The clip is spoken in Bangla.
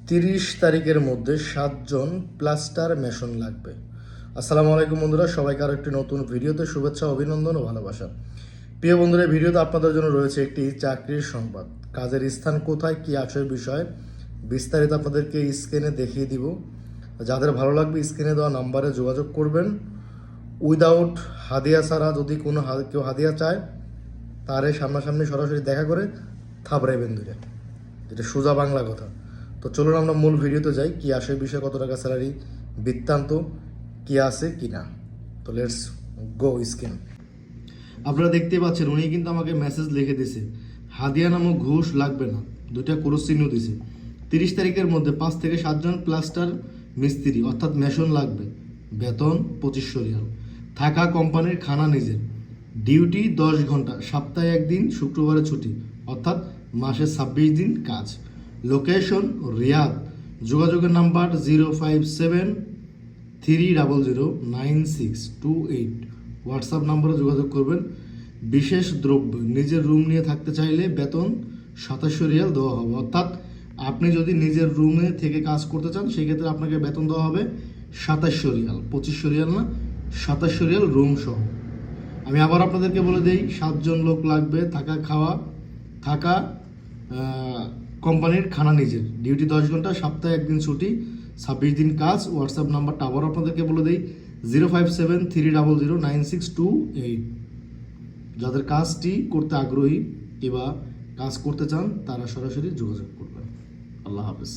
30 তারিখের মধ্যে 7 জন প্লাস্টার মেশন লাগবে। আসসালামু আলাইকুম বন্ধুরা, সবাইকে আরও একটি নতুন ভিডিওতে শুভেচ্ছা, অভিনন্দন ও ভালোবাসা। প্রিয় বন্ধুরা, ভিডিওতে আপনাদের জন্য রয়েছে একটি চাকরির সংবাদ। কাজের স্থান কোথায়, কী আসল বিষয় বিস্তারিত আপনাদেরকে স্ক্রিনে দেখিয়ে দিব। যাদের ভালো লাগবে স্ক্রিনে দেওয়া নাম্বারে যোগাযোগ করবেন। উইদাউট হাদিয়া ছাড়া যদি কোনো কেউ হাদিয়া চায়, তারে সামনাসামনি সরাসরি দেখা করে থাবড়াইবেন ধরে, যেটা সোজা বাংলা কথা। তো চলুন আমরা মূল ভিডিওতে যাই। কি আসে বিষয়, কত টাকা স্যালারি, বৃত্তান্ত কি আছে কি না। তো লেটস গো স্ক্রিন। আপনারা দেখতে পাচ্ছেন উনি কিন্তু আমাকে মেসেজ লিখে দিছে, হাদিয়া নামক ঘুষ লাগবে না, দুইটা ক্রস চিহ্ন দিছে। 30 তারিখের মধ্যে 5 থেকে 7 জন প্লাস্টার মিস্ত্রি অর্থাৎ মেশন লাগবে, বেতন 2500 রিয়াল, থাকা কোম্পানির খানা নিজের, ডিউটি 10 ঘন্টা, সপ্তাহে একদিন, শুক্রবারে ছুটি, অর্থাৎ মাসে 26 দিন কাজ। লোকেশন রিয়াদ। যোগাযোগের নাম্বার 05730099628। হোয়াটসঅ্যাপ নাম্বারে যোগাযোগ করবেন। বিশেষ দ্রব্য, নিজের রুম নিয়ে থাকতে চাইলে বেতন 2700 রিয়াল দেওয়া হবে, অর্থাৎ আপনি যদি নিজের রুমে থেকে কাজ করতে চান সেক্ষেত্রে আপনাকে বেতন দেওয়া হবে 2700 রিয়াল, 2500 রিয়াল না, 2700 রিয়াল রুম সহ। আমি আবার আপনাদেরকে বলে দিই, 7 জন লোক লাগবে, থাকা খাওয়া, থাকা কোম্পানির খানা নিজের, ডিউটি 10 ঘন্টা, সপ্তাহে একদিন ছুটি, 26 দিন কাজ। হোয়াটসঅ্যাপ নাম্বারটা আবার আপনাদেরকে বলে দিই, 05730099628। যাদের কাজটি করতে আগ্রহী কিংবা কাজ করতে চান তারা সরাসরি যোগাযোগ করবেন। আল্লাহ হাফেজ।